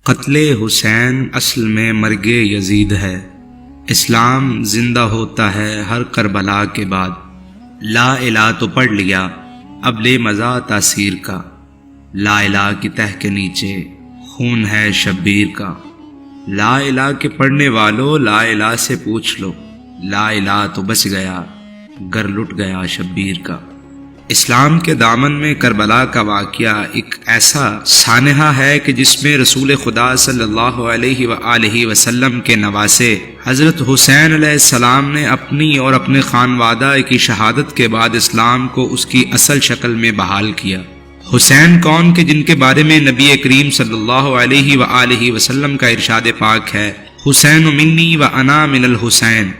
قتل حسین اصل میں مرگ یزید ہے۔ اسلام زندہ ہوتا ہے ہر کربلا کے بعد۔ لا الہ تو پڑھ لیا، اب لے مزہ تاثیر کا۔ لا الہ کی تہ کے نیچے خون ہے شبیر کا۔ لا الہ کے پڑھنے والوں لا الہ سے پوچھ لو، لا الہ تو بچ گیا گر لٹ گیا شبیر کا۔ اسلام کے دامن میں کربلا کا واقعہ ایک ایسا سانحہ ہے کہ جس میں رسول خدا صلی اللہ علیہ وآلہ وسلم کے نواسے حضرت حسین علیہ السلام نے اپنی اور اپنے خانوادہ کی شہادت کے بعد اسلام کو اس کی اصل شکل میں بحال کیا۔ حسین کون کہ جن کے بارے میں نبی کریم صلی اللہ علیہ وآلہ وسلم کا ارشاد پاک ہے، حسین منی و انا من الحسین،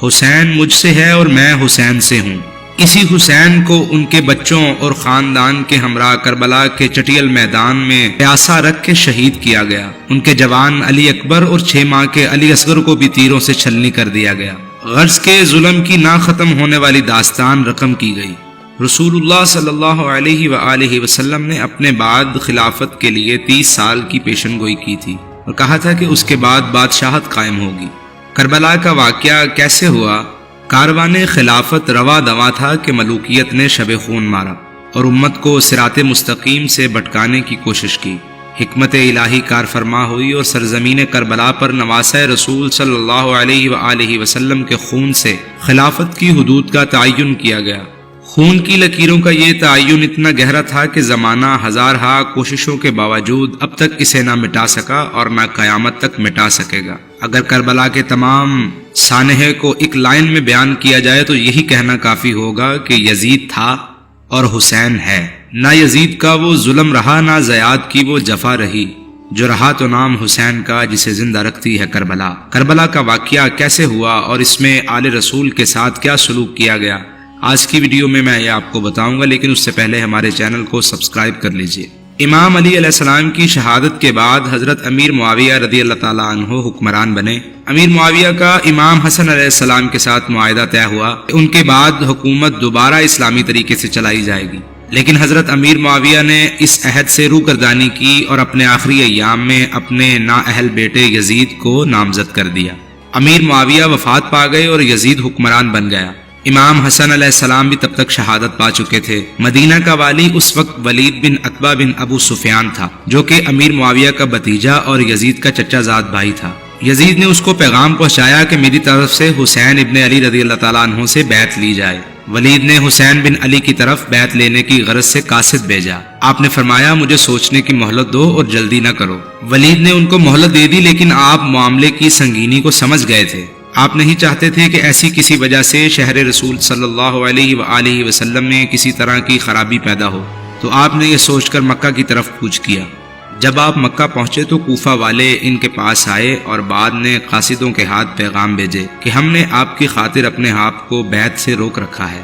حسین مجھ سے ہے اور میں حسین سے ہوں۔ اسی حسین کو ان کے بچوں اور خاندان کے ہمراہ کربلا کے چٹیل میدان میں پیاسا رکھ کے شہید کیا گیا۔ ان کے جوان علی اکبر اور 6 ماہ کے علی اصغر کو بھی تیروں سے چھلنی کر دیا گیا۔ غرض کے ظلم کی نہ ختم ہونے والی داستان رقم کی گئی۔ رسول اللہ صلی اللہ علیہ وآلہ وسلم نے اپنے بعد خلافت کے لیے 30 سال کی پیشن گوئی کی تھی اور کہا تھا کہ اس کے بعد بادشاہت قائم ہوگی۔ کربلا کا واقعہ کیسے ہوا؟ کاروان خلافت رواں دواں تھا کہ ملوکیت نے شب خون مارا اور امت کو صراط مستقیم سے بھٹکانے کی کوشش کی۔ حکمت الہی کار فرما ہوئی اور سرزمین کربلا پر نواسۂ رسول صلی اللہ علیہ وآلہ وسلم کے خون سے خلافت کی حدود کا تعین کیا گیا۔ خون کی لکیروں کا یہ تعین اتنا گہرا تھا کہ زمانہ ہزارہا کوششوں کے باوجود اب تک اسے نہ مٹا سکا اور نہ قیامت تک مٹا سکے گا۔ اگر کربلا کے تمام سانحے کو ایک لائن میں بیان کیا جائے تو یہی کہنا کافی ہوگا کہ یزید تھا اور حسین ہے۔ نہ یزید کا وہ ظلم رہا، نہ زیاد کی وہ جفا رہی، جو رہا تو نام حسین کا جسے زندہ رکھتی ہے کربلا۔ کربلا کا واقعہ کیسے ہوا اور اس میں آل رسول کے ساتھ کیا سلوک کیا گیا، آج کی ویڈیو میں یہ آپ کو بتاؤں گا، لیکن اس سے پہلے ہمارے چینل کو سبسکرائب کر لیجئے۔ امام علی علیہ السلام کی شہادت کے بعد حضرت امیر معاویہ رضی اللہ تعالیٰ عنہ حکمران بنے۔ امیر معاویہ کا امام حسن علیہ السلام کے ساتھ معاہدہ طے ہوا، ان کے بعد حکومت دوبارہ اسلامی طریقے سے چلائی جائے گی، لیکن حضرت امیر معاویہ نے اس عہد سے روگردانی کی اور اپنے آخری ایام میں اپنے نااہل بیٹے یزید کو نامزد کر دیا۔ امیر معاویہ وفات پا گئے اور یزید حکمران بن گیا۔ امام حسن علیہ السلام بھی تب تک شہادت پا چکے تھے۔ مدینہ کا والی اس وقت ولید بن عتبہ بن ابو سفیان تھا، جو کہ امیر معاویہ کا بھتیجا اور یزید کا چچا زاد بھائی تھا۔ یزید نے اس کو پیغام پہنچایا کہ میری طرف سے حسین ابن علی رضی اللہ تعالیٰ عنہ سے بیعت لی جائے۔ ولید نے حسین بن علی کی طرف بیعت لینے کی غرض سے قاصد بھیجا۔ آپ نے فرمایا مجھے سوچنے کی مہلت دو اور جلدی نہ کرو۔ ولید نے ان کو مہلت دے دی، لیکن آپ معاملے کی سنگینی کو سمجھ گئے تھے۔ آپ نہیں چاہتے تھے کہ ایسی کسی وجہ سے شہر رسول صلی اللہ علیہ وآلہ وسلم میں کسی طرح کی خرابی پیدا ہو، تو آپ نے یہ سوچ کر مکہ کی طرف کوچ کیا۔ جب آپ مکہ پہنچے تو کوفہ والے ان کے پاس آئے اور بعد نے قاصدوں کے ہاتھ پیغام بھیجے کہ ہم نے آپ کی خاطر اپنے آپ کو بیعت سے روک رکھا ہے،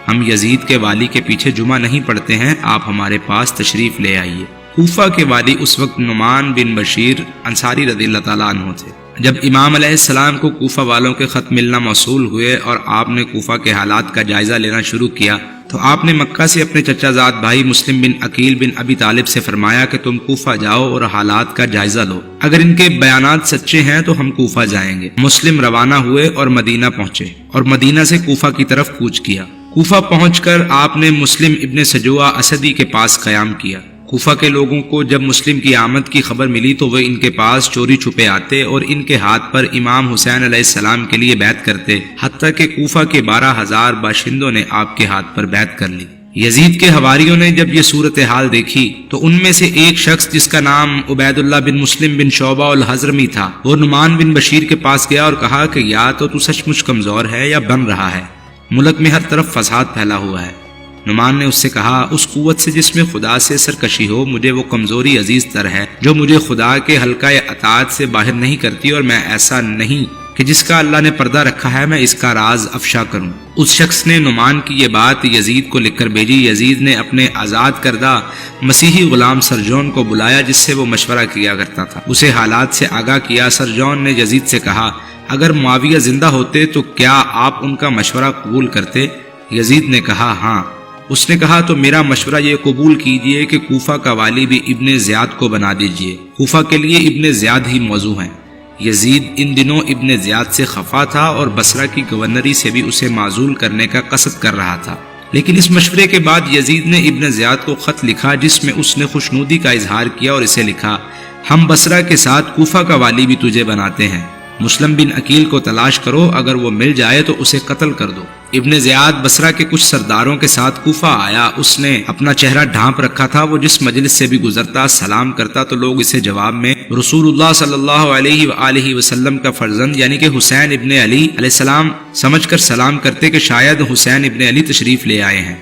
ہم یزید کے والی کے پیچھے جمعہ نہیں پڑھتے ہیں، آپ ہمارے پاس تشریف لے آئیے۔ کوفہ کے والی اس وقت نعمان بن بشیر انصاری رضی اللہ تعالیٰ عنہ تھے۔ جب امام علیہ السلام کو کوفہ والوں کے خط ملنا موصول ہوئے اور آپ نے کوفہ کے حالات کا جائزہ لینا شروع کیا، تو آپ نے مکہ سے اپنے چچا زاد بھائی مسلم بن عقیل بن ابی طالب سے فرمایا کہ تم کوفہ جاؤ اور حالات کا جائزہ لو، اگر ان کے بیانات سچے ہیں تو ہم کوفہ جائیں گے۔ مسلم روانہ ہوئے اور مدینہ پہنچے اور مدینہ سے کوفہ کی طرف کوچ کیا۔ کوفہ پہنچ کر آپ نے مسلم ابن سجوہ اسدی کے پاس قیام کیا۔ کوفہ کے لوگوں کو جب مسلم کی آمد کی خبر ملی تو وہ ان کے پاس چوری چھپے آتے اور ان کے ہاتھ پر امام حسین علیہ السلام کے لیے بیعت کرتے، حتیٰ کہ کوفہ کے 12,000 باشندوں نے آپ کے ہاتھ پر بیعت کر لی۔ یزید کے حواریوں نے جب یہ صورتحال دیکھی تو ان میں سے ایک شخص جس کا نام عبید اللہ بن مسلم بن شعبہ الحضرمی تھا، وہ نعمان بن بشیر کے پاس گیا اور کہا کہ یا تو سچ مچ کمزور ہے یا بن رہا ہے، ملک میں ہر طرف فساد پھیلا ہوا ہے۔ نعمان نے اس سے کہا اس قوت سے جس میں خدا سے سرکشی ہو، مجھے وہ کمزوری عزیز تر ہے جو مجھے خدا کے حلقہ اطاعت سے باہر نہیں کرتی، اور میں ایسا نہیں کہ جس کا اللہ نے پردہ رکھا ہے میں اس کا راز افشا کروں۔ اس شخص نے نعمان کی یہ بات یزید کو لکھ کر بھیجی۔ یزید نے اپنے آزاد کردہ مسیحی غلام سرجون کو بلایا جس سے وہ مشورہ کیا کرتا تھا، اسے حالات سے آگاہ کیا۔ سرجون نے یزید سے کہا اگر معاویہ زندہ ہوتے تو کیا آپ ان کا مشورہ قبول کرتے؟ یزید نے کہا ہاں۔ اس نے کہا تو میرا مشورہ یہ قبول کیجئے کہ کوفہ کا والی بھی ابن زیاد کو بنا دیجئے، کوفہ کے لیے ابن زیاد ہی موضوع ہیں۔ یزید ان دنوں ابن زیاد سے خفا تھا اور بصرہ کی گورنری سے بھی اسے معزول کرنے کا قصد کر رہا تھا، لیکن اس مشورے کے بعد یزید نے ابن زیاد کو خط لکھا جس میں اس نے خوشنودی کا اظہار کیا اور اسے لکھا، ہم بصرہ کے ساتھ کوفہ کا والی بھی تجھے بناتے ہیں، مسلم بن عقیل کو تلاش کرو، اگر وہ مل جائے تو اسے قتل کر دو۔ ابن زیاد بصرہ کے کچھ سرداروں کے ساتھ کوفہ آیا، اس نے اپنا چہرہ ڈھانپ رکھا تھا، وہ جس مجلس سے بھی گزرتا سلام کرتا تو لوگ اسے جواب میں رسول اللہ صلی اللہ علیہ وآلہ وسلم کا فرزند یعنی کہ حسین ابن علی علیہ السلام سمجھ کر سلام کرتے کہ شاید حسین ابن علی تشریف لے آئے ہیں،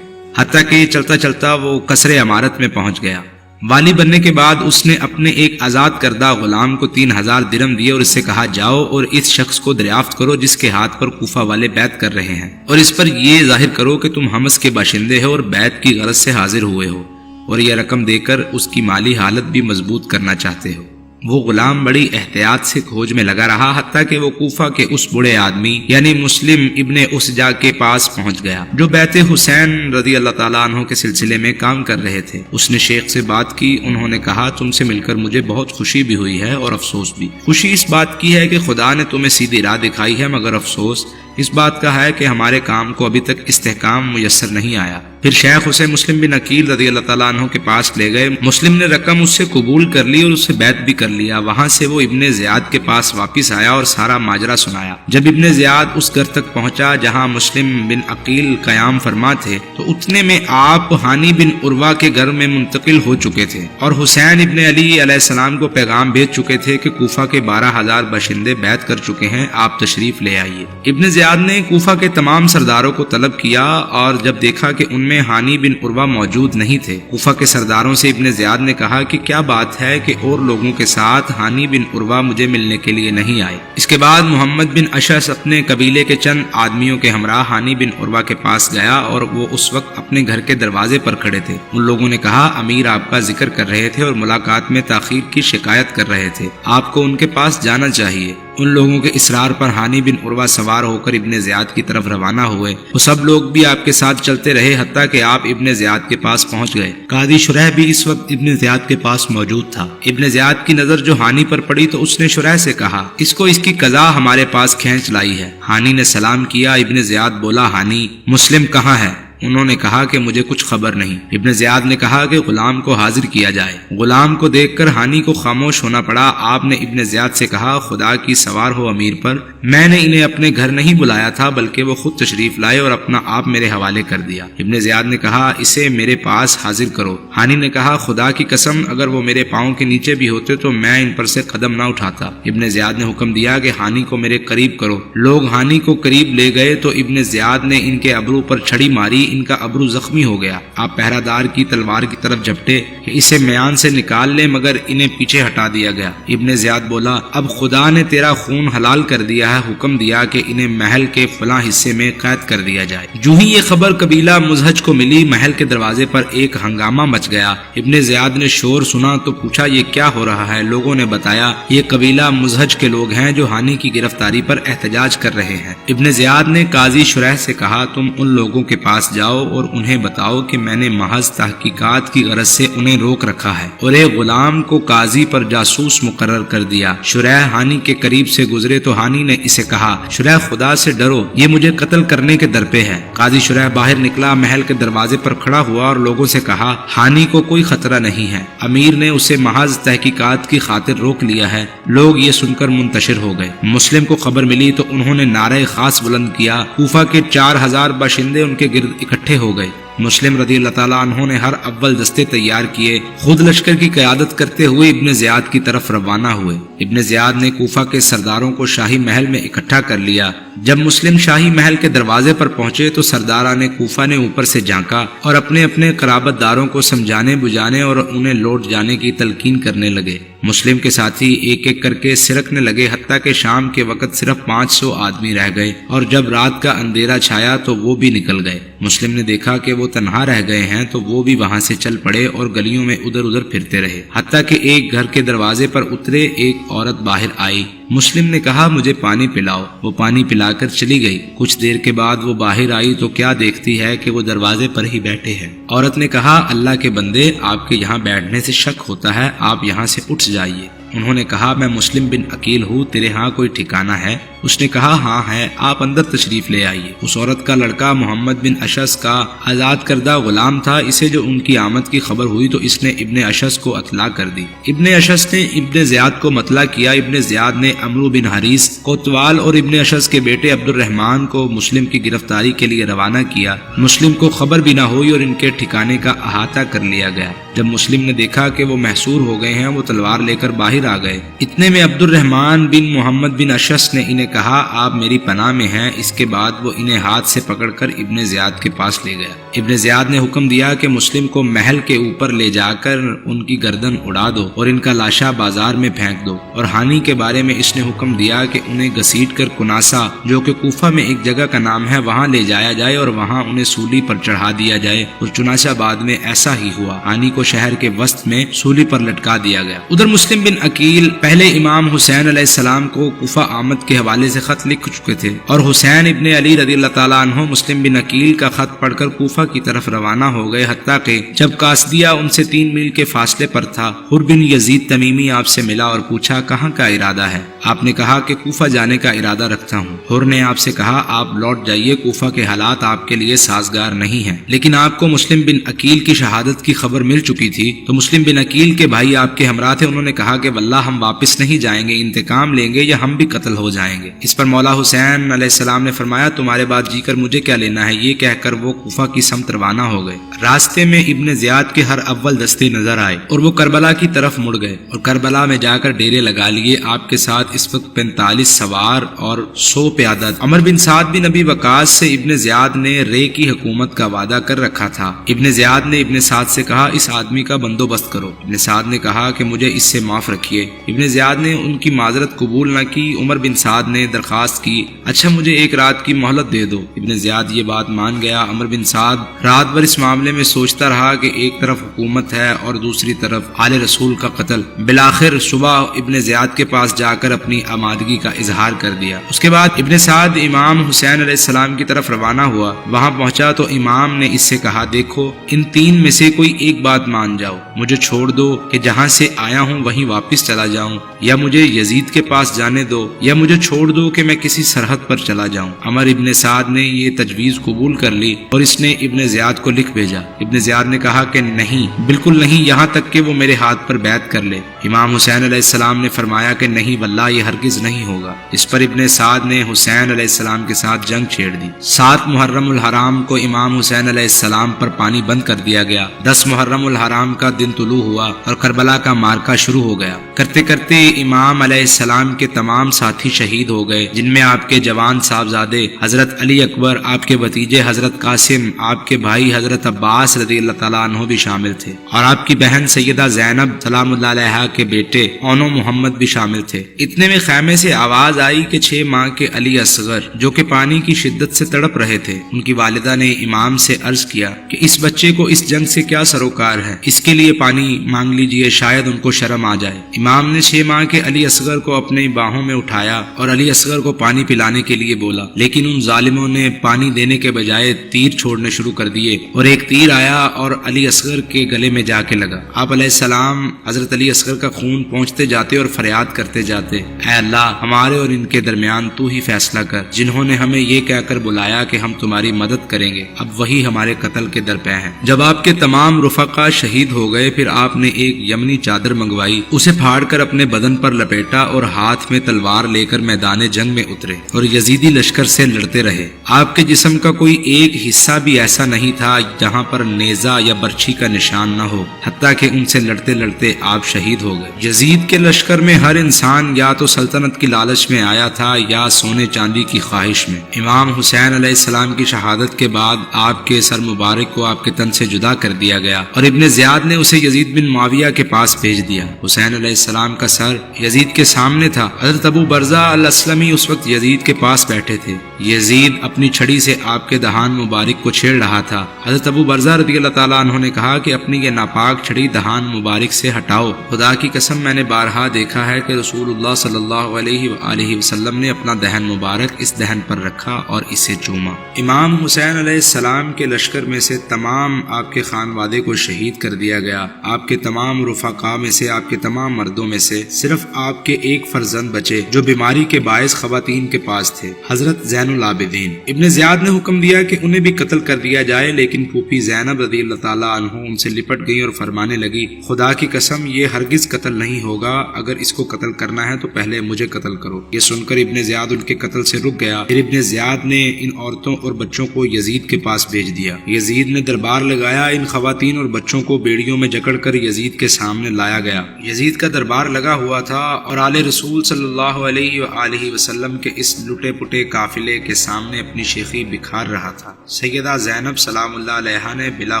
حتیٰ کہ چلتا چلتا وہ قصر عمارت میں پہنچ گیا۔ والی بننے کے بعد اس نے اپنے ایک آزاد کردہ غلام کو 3000 درہم دیے اور اس سے کہا جاؤ اور اس شخص کو دریافت کرو جس کے ہاتھ پر کوفہ والے بیعت کر رہے ہیں، اور اس پر یہ ظاہر کرو کہ تم حمص کے باشندے ہو اور بیعت کی غرض سے حاضر ہوئے ہو، اور یہ رقم دے کر اس کی مالی حالت بھی مضبوط کرنا چاہتے ہو۔ وہ غلام بڑی احتیاط سے کھوج میں لگا رہا حتیٰ کہ وہ کوفہ کے اس بڑے آدمی یعنی مسلم ابن اسجا کے پاس پہنچ گیا جو بیعت حسین رضی اللہ تعالیٰ عنہ کے سلسلے میں کام کر رہے تھے۔ اس نے شیخ سے بات کی، انہوں نے کہا تم سے مل کر مجھے بہت خوشی بھی ہوئی ہے اور افسوس بھی۔ خوشی اس بات کی ہے کہ خدا نے تمہیں سیدھی راہ دکھائی ہے، مگر افسوس اس بات کا ہے کہ ہمارے کام کو ابھی تک استحکام میسر نہیں آیا۔ پھر شیخ اسے مسلم بن عقیل رضی اللہ تعالیٰ عنہ کے پاس لے گئے، مسلم نے رقم اس سے قبول کر لی اور اس سے بیعت بھی کر لیا۔ وہاں سے وہ ابن زیاد کے پاس واپس آیا اور سارا ماجرا سنایا۔ جب ابن زیاد اس گھر تک پہنچا جہاں مسلم بن عقیل قیام فرما تھے تو اتنے میں آپ ہانی بن عروہ کے گھر میں منتقل ہو چکے تھے اور حسین ابن علی علیہ السلام کو پیغام بھیج چکے تھے کہ کوفہ کے 12000 باشندے بیعت کر چکے ہیں، آپ تشریف لے آئیے۔ ابن زیاد نے کوفہ کے تمام سرداروں کو طلب کیا اور جب دیکھا کہ ان میں ہانی بن عروہ موجود نہیں تھے، کوفہ کے سرداروں سے ابن زیاد نے کہا کہ کیا بات ہے کہ اور لوگوں کے ساتھ ہانی بن عروہ مجھے ملنے کے لیے نہیں آئے۔ اس کے بعد محمد بن اشعث اپنے قبیلے کے چند آدمیوں کے ہمراہ ہانی بن عروہ کے پاس گیا اور وہ اس وقت اپنے گھر کے دروازے پر کھڑے تھے۔ ان لوگوں نے کہا امیر آپ کا ذکر کر رہے تھے اور ملاقات میں تاخیر کی شکایت کر رہے تھے، آپ کو ان کے پاس جانا چاہیے۔ ان لوگوں کے اصرار پر ہانی بن عروہ سوار ہو کر ابن زیاد کی طرف روانہ ہوئے، وہ سب لوگ بھی آپ کے ساتھ چلتے رہے حتیٰ کہ آپ ابن زیاد کے پاس پہنچ گئے۔ قاضی شریح بھی اس وقت ابن زیاد کے پاس موجود تھا۔ ابن زیاد کی نظر جو ہانی پر پڑی تو اس نے شریح سے کہا اس کو اس کی قضا ہمارے پاس کھینچ لائی ہے۔ ہانی نے سلام کیا۔ ابن زیاد بولا ہانی مسلم کہاں ہے؟ انہوں نے کہا کہ مجھے کچھ خبر نہیں۔ ابن زیاد نے کہا کہ غلام کو حاضر کیا جائے۔ غلام کو دیکھ کر ہانی کو خاموش ہونا پڑا۔ آپ نے ابن زیاد سے کہا خدا کی سوار ہو امیر پر، میں نے انہیں اپنے گھر نہیں بلایا تھا بلکہ وہ خود تشریف لائے اور اپنا آپ میرے حوالے کر دیا۔ ابن زیاد نے کہا اسے میرے پاس حاضر کرو۔ ہانی نے کہا خدا کی قسم اگر وہ میرے پاؤں کے نیچے بھی ہوتے تو میں ان پر سے قدم نہ اٹھاتا۔ ابن زیاد نے حکم دیا کہ ہانی کو میرے قریب کرو۔ لوگ ہانی کو قریب لے گئے تو ابن زیاد نے ان کے ابرو پر چھڑی ماری، ان کا ابرو زخمی ہو گیا۔ آپ پہرہ دار کی تلوار کی طرف جھپٹے کہ اسے میان سے نکال لے مگر انہیں پیچھے ہٹا دیا گیا۔ ابن زیاد بولا اب خدا نے تیرا خون حلال کر دیا ہے، حکم دیا کہ انہیں محل کے فلاں حصے میں قید کر دیا جائے۔ جو ہی یہ خبر قبیلہ مزہج کو ملی محل کے دروازے پر ایک ہنگامہ مچ گیا۔ ابن زیاد نے شور سنا تو پوچھا یہ کیا ہو رہا ہے؟ لوگوں نے بتایا یہ قبیلہ مزہج کے لوگ ہیں جو ہانی کی گرفتاری پر احتجاج کر رہے ہیں۔ ابن زیاد نے قاضی شریح سے کہا تم ان لوگوں کے پاس جاؤ اور انہیں بتاؤ کہ میں نے محض تحقیقات کی غرض سے انہیں روک رکھا ہے اور ایک غلام کو قاضی پر جاسوس مقرر کر دیا۔ شریح ہانی کے قریب سے گزرے تو ہانی نے اسے کہا شریح خدا سے ڈرو، یہ مجھے قتل کرنے کے در پہ ہے۔ قاضی شریح باہر نکلا، محل کے دروازے پر کھڑا ہوا اور لوگوں سے کہا ہانی کو کوئی خطرہ نہیں ہے، امیر نے اسے محض تحقیقات کی خاطر روک لیا ہے۔ لوگ یہ سن کر منتشر ہو گئے۔ مسلم کو خبر ملی تو انہوں نے نعرہ خاص بلند کیا۔ کوفہ کے 4000 باشندے ان کے گرد اکٹھے ہو گئے۔ مسلم رضی اللہ تعالیٰ عنہ نے ہر اول دستے تیار کیے، خود لشکر کی قیادت کرتے ہوئے ابن زیاد کی طرف روانہ ہوئے۔ ابن زیاد نے کوفہ کے سرداروں کو شاہی محل میں اکٹھا کر لیا۔ جب مسلم شاہی محل کے دروازے پر پہنچے تو سرداران کوفہ نے اوپر سے جھانکا اور اپنے اپنے قرابت داروں کو سمجھانے بجھانے اور انہیں لوٹ جانے کی تلقین کرنے لگے۔ مسلم کے ساتھی ایک ایک کر کے سرکنے لگے حتیٰ کہ شام کے وقت صرف 500 آدمی رہ گئے اور جب رات کا اندھیرا چھایا تو وہ بھی نکل گئے۔ مسلم نے دیکھا کہ وہ وہ تنہا رہ گئے ہیں تو وہ بھی وہاں سے چل پڑے اور گلیوں میں ادھر ادھر پھرتے رہے، حتیٰ کہ ایک گھر کے دروازے پر اترے ایک عورت باہر آئی۔ مسلم نے کہا مجھے پانی پلاؤ، وہ پانی پلا کر چلی گئی۔ کچھ دیر کے بعد وہ باہر آئی تو کیا دیکھتی ہے کہ وہ دروازے پر ہی بیٹھے ہیں۔ عورت نے کہا اللہ کے بندے، آپ کے یہاں بیٹھنے سے شک ہوتا ہے، آپ یہاں سے اٹھ جائیے۔ انہوں نے کہا میں مسلم بن عقیل ہوں، تیرے ہاں کوئی ٹھکانہ ہے؟ اس نے کہا ہاں ہے، آپ اندر تشریف لے آئیے۔ اس عورت کا لڑکا محمد بن اشعث کا آزاد کردہ غلام تھا، اسے جو ان کی آمد کی خبر ہوئی تو اس نے ابن اشعث کو اطلاع کر دی۔ ابن اشعث نے ابن زیاد کو مطلع کیا، ابن زیاد نے عمرو بن حریث کوتوال اور ابن اشعث کے بیٹے عبد الرحمن کو مسلم کی گرفتاری کے لیے روانہ کیا۔ مسلم کو خبر بھی نہ ہوئی اور ان کے ٹھکانے کا احاطہ کر لیا گیا۔ جب مسلم نے دیکھا کہ وہ محصور ہو گئے ہیں، وہ تلوار لے کر باہر آ گئے۔ اتنے میں عبد الرحمن بن محمد بن اشعث نے انہیں کہا آپ میری پناہ میں ہیں۔ اس کے بعد وہ انہیں ہاتھ سے پکڑ کر ابن زیاد کے پاس لے گیا۔ ابن زیاد نے حکم دیا کہ مسلم کو محل کے اوپر لے جا کر ان کی گردن اڑا دو اور ان کا لاشا بازار میں پھینک دو، اور ہانی کے بارے میں اس نے حکم دیا کہ انہیں گھسیٹ کر کناسا، جو کہ کوفہ میں ایک جگہ کا نام ہے، وہاں لے جایا جائے اور وہاں انہیں سولی پر چڑھا دیا جائے، اور چنانچہ بعد میں ایسا ہی ہوا۔ ہانی کو شہر کے وسط میں سولی پر لٹکا دیا گیا۔ ادھر مسلم بن عقیل پہلے امام حسین علیہ السلام کو کوفہ آمد کے حوالے سے خط لکھ چکے تھے، اور حسین ابن علی رضی اللہ تعالیٰ عنہ مسلم بن عقیل کا خط پڑھ کر کوفہ کی طرف روانہ ہو گئے، حتیٰ کہ جب قاصدیہ ان سے 3 میل کے فاصلے پر تھا، حر بن یزید تمیمی آپ سے ملا اور پوچھا کہاں کا ارادہ ہے؟ آپ نے کہا کہ کوفہ جانے کا ارادہ رکھتا ہوں۔ حر نے آپ سے کہا آپ لوٹ جائیے، کوفہ کے حالات آپ کے لیے سازگار نہیں ہیں۔ لیکن آپ کو مسلم بن عقیل کی شہادت کی خبر مل چکی تھی، تو مسلم بن عقیل کے بھائی آپ کے ہمراہ تھے، انہوں نے کہا کہ واللہ ہم واپس نہیں جائیں گے، انتقام لیں گے یا ہم بھی قتل ہو جائیں گے۔ اس پر مولا حسین علیہ السلام نے فرمایا تمہارے بعد جی کر مجھے کیا لینا ہے؟ یہ کہہ کر وہ کوفہ کی سمت روانہ ہو گئے۔ راستے میں ابن زیاد کے ہر اول دستے نظر آئے اور وہ کربلا کی طرف مڑ گئے اور کربلا میں جا کر ڈیرے لگا لیے۔ آپ کے ساتھ اس وقت 45 سوار اور 100 پیادہ۔ عمر بن سعد بن ابی وقاص سے ابن زیاد نے رے کی حکومت کا وعدہ کر رکھا تھا۔ ابن زیاد نے ابن سعد سے کہا اس آدمی کا بندوبست کرو۔ ابن سعد نے کہا کہ مجھے اس سے معاف رکھیے۔ ابن زیاد نے ان کی معذرت قبول نہ کی۔ عمر بن سعد نے درخواست کی اچھا مجھے 1 رات کی مہلت دے دو۔ ابن زیاد یہ بات مان گیا۔ عمر بن سعد رات بھر اس معاملے میں سوچتا رہا کہ ایک طرف حکومت ہے اور دوسری طرف آل رسول کا قتل۔ بالآخر صبح ابن زیاد کے پاس جا کر اپنی آمادگی کا اظہار کر دیا۔ اس کے بعد ابن سعد امام حسین علیہ السلام کی طرف روانہ ہوا۔ وہاں پہنچا تو امام نے اس سے کہا دیکھو ان 3 میں سے کوئی ایک بات مان جاؤ، مجھے چھوڑ دو کہ جہاں سے آیا ہوں وہیں واپس چلا جاؤں، یا مجھے یزید کے پاس جانے دو، یا مجھے چھوڑ دو کہ میں کسی سرحد پر چلا جاؤں۔ عمر ابن سعد نے یہ تجویز قبول کر لی اور اس نے ابن زیاد کو لکھ بھیجا۔ ابن زیاد نے کہا کہ نہیں، بالکل نہیں، یہاں تک کہ وہ میرے ہاتھ پر بیعت کر لے۔ امام حسین علیہ السلام نے فرمایا کہ نہیں واللہ یہ ہرگز نہیں ہوگا۔ اس پر ابن سعد نے حسین علیہ السلام کے ساتھ جنگ چھیڑ دی۔ 7 محرم الحرام کو امام حسین علیہ السلام پر پانی بند کر دیا گیا۔ 10 محرم الحرام کا دن طلوع ہوا اور کربلا کا مارکا شروع ہو گیا۔ کرتے کرتے امام علیہ السلام کے تمام ساتھی شہید ہو گئے، جن میں آپ کے جوان صاحبزادے حضرت علی اکبر، آپ کے بھتیجے حضرت قاسم، آپ کے بھائی حضرت عباس رضی اللہ تعالیٰ عنہ بھی شامل تھے، اور آپ کی بہن سیدہ زینب سلام اللہ علیہا کے بیٹے اونو محمد بھی شامل تھے۔ اتنے میں خیمے سے آواز آئی کہ 6 ماہ کے علی اصغر جو کہ پانی کی شدت سے تڑپ رہے تھے، ان کی والدہ نے امام سے عرض کیا کہ اس بچے کو اس جنگ سے کیا سروکار ہے، اس کے لیے پانی مانگ لیجئے، شاید ان کو شرم آ جائے۔ امام نے 6 ماہ کے علی اصغر کو اپنی باہوں میں اٹھایا اور علی اصغر کو پانی پلانے کے لیے بولا، لیکن ان ظالموں نے پانی دینے کے بجائے تیر چھوڑنے شروع کر دیے، اور ایک تیر آیا اور علی اصغر کے گلے میں جا کے لگا۔ آپ علیہ السلام حضرت علی اصغر کا خون پہنچتے جاتے اور فریاد کرتے جاتے، اے اللہ ہمارے اور ان کے درمیان تو ہی فیصلہ کر، جنہوں نے ہمیں یہ کہہ کر بلایا کہ ہم تمہاری مدد کریں گے، اب وہی ہمارے قتل کے درپے ہیں۔ جب آپ کے تمام رفقا شہید ہو گئے، پھر آپ نے ایک یمنی چادر منگوائی، اسے پھاڑ کر اپنے بدن پر لپیٹا اور ہاتھ میں تلوار لے کر میدان جنگ میں اترے اور یزیدی لشکر سے لڑتے رہے۔ آپ کے جسم کا کوئی ایک حصہ بھی ایسا نہیں تھا جہاں پر نیزہ یا برچھی کا نشان نہ ہو، حتیٰ کہ ان سے لڑتے لڑتے آپ شہید ہو گئے۔ یزید کے لشکر میں ہر انسان یا تو سلطنت کی لالچ میں آیا تھا یا سونے چاندی کی خواہش میں۔ امام حسین علیہ السلام کی شہادت کے بعد آپ کے سر مبارک کو آپ کے تن سے جدا کر دیا گیا اور ابن زیاد نے اسے یزید بن معاویہ کے پاس بھیج دیا۔ حسین علیہ السلام کا سر یزید کے سامنے تھا۔ حضرت ابو برزہ الاسلمی اس وقت یزید کے پاس بیٹھے تھے۔ یزید اپنی چھڑی سے آپ کے دہان مبارک کو چھیڑ رہا تھا۔ حضرت ابو برزہ رضی اللہ تعالیٰ عنہ نے کہا کہ اپنی یہ ناپاک چھڑی دہان مبارک سے ہٹاؤ، خدا کی قسم میں نے بارہا دیکھا ہے کہ رسول اللہ صلی اللہ علیہ وآلہ وسلم نے اپنا دہن مبارک اس دہن پر رکھا اور اسے چوما۔ امام حسین علیہ السلام کے لشکر میں سے تمام آپ کے خانوادے کو شہید کر دیا گیا۔ آپ کے تمام رفقا میں سے، آپ کے تمام مردوں میں سے صرف آپ کے ایک فرزند بچے جو بیماری کے باعث خواتین کے پاس تھے، حضرت زین العابدین۔ ابن زیاد نے حکم دیا کہ انہیں بھی قتل کر دیا جائے، لیکن پھوپھی زینب رضی اللہ تعالیٰ عنہ ان سے لپٹ گئی اور فرمانے لگی، خدا کی قسم یہ ہرگز قتل نہیں ہوگا، اگر اس کو قتل کرنا ہے تو پہلے مجھے قتل کرو۔ یہ سن کر ابن زیاد ان کے قتل سے رک گیا۔ پھر ابن زیاد نے ان عورتوں اور بچوں کو یزید کے پاس بھیج دیا۔ یزید نے دربار لگایا، ان خواتین اور بچوں کو بیڑیوں میں جکڑ کر یزید کے سامنے لایا گیا۔ یزید کا دربار لگا ہوا تھا اور آل رسول صلی اللہ علیہ وآلہ وسلم کے اس لٹے پٹے قافلے کے سامنے اپنی شیخی بکھار رہا تھا۔ سیدہ زینب سلام اللہ علیہا نے بلا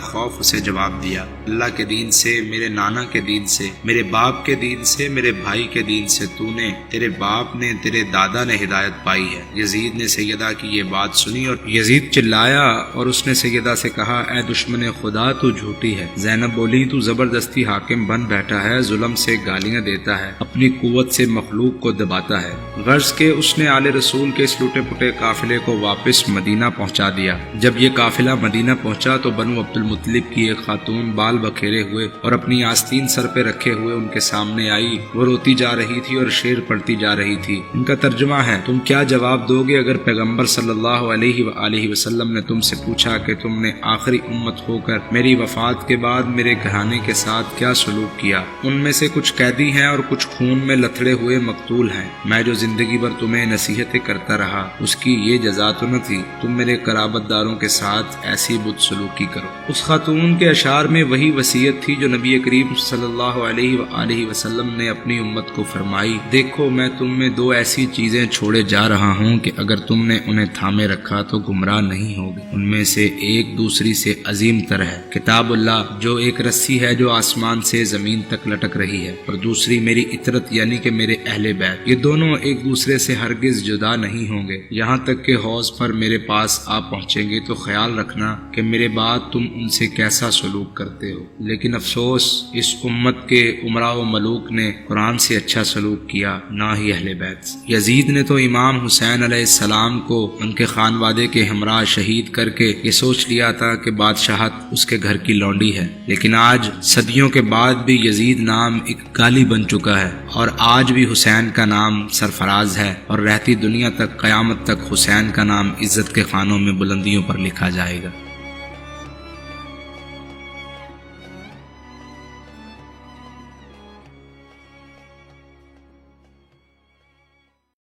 خوف اسے جواب دیا، اللہ کے دین سے، میرے نانا کے دین سے، میرے باپ کے دین سے، میرے بھائی کے دین سے تو نے، تیرے باپ نے، تیرے دادا نے ہدایت پائی ہے۔ یزید نے سیدہ کی یہ بات سنی اور یزید چلایا اور اس نے سیدہ سے کہا، اے دشمن خدا تو جھوٹی ہے۔ زینب بولی، تو زبردستی حاکم بن بیٹھا ہے، ظلم سے گالیاں دیتا ہے، اپنی قوت سے مخلوق کو دباتا ہے۔ غرض کے اس نے آل رسول کے اس لوٹے پٹے قافلے کو واپس مدینہ پہنچا دیا۔ جب یہ قافلہ مدینہ پہنچا تو بنو عبد المطلب کی ایک خاتون بال بکھیرے ہوئے اور اپنی آستین سر پہ رکھے ہوئے ان کے سامنے آئی۔ وہ روتی جا رہی تھی اور شعر پڑھتی جا رہی تھی۔ ان کا ترجمہ ہے، تم کیا جواب دو گے اگر پیغمبر صلی اللہ علیہ وآلہ وسلم نے تم سے پوچھا کہ تم نے آخری امت ہو کر میری وفات کے بعد میرے گھرانے کے ساتھ کیا سلوک کیا؟ ان میں سے کچھ قیدی ہیں اور کچھ خون میں لتھڑے ہوئے مقتول ہیں۔ میں جو زندگی بھر تمہیں نصیحتیں کرتا رہا اس کی یہ جزا تو نہ تھی تم میرے قرابت داروں کے ساتھ ایسی بد سلوکی کرو۔ اس خاتون کے اشعار میں وہی وصیت تھی جو نبی کریم صلی اللہ علیہ وآلہ وسلم نے اپنی امت کو فرمائی، دیکھو میں تم میں دو ایسی چیزیں چھوڑے جا رہا ہوں کہ اگر تم نے انہیں تھامے رکھا تو گمراہ نہیں ہوگے۔ ان میں سے ایک دوسری سے عظیم تر ہے، کتاب اللہ جو ایک رسی ہے جو آسمان سے زمین تک لٹک رہی ہے، اور دوسری میری اطرت یعنی کہ میرے اہل بیت، یہ دونوں ایک دوسرے سے ہرگز جدا نہیں ہوں گے یہاں تک کہ حوض پر میرے پاس آ پہنچیں گے، تو خیال رکھنا کہ میرے بعد تم ان سے کیسا سلوک کرتے ہو۔ لیکن افسوس اس امت کے امراء و ملوک نے قرآن سے اچھا سلوک کیا، نہ ہی اہل بیت۔ یزید نے تو امام حسین علیہ السلام کو ان کے خانوادے کے ہمراہ شہید کر کے یہ سوچ لیا تھا کہ بادشاہت اس کے گھر کی لونڈی ہے، لیکن آج صدیوں کے بعد بھی یزید نام ایک گالی بن چکا ہے، اور آج بھی حسین کا نام سرفراز ہے، اور رہتی دنیا تک قیامت تک حسین کا نام عزت کے خانوں میں بلندیوں پر لکھا جائے گا۔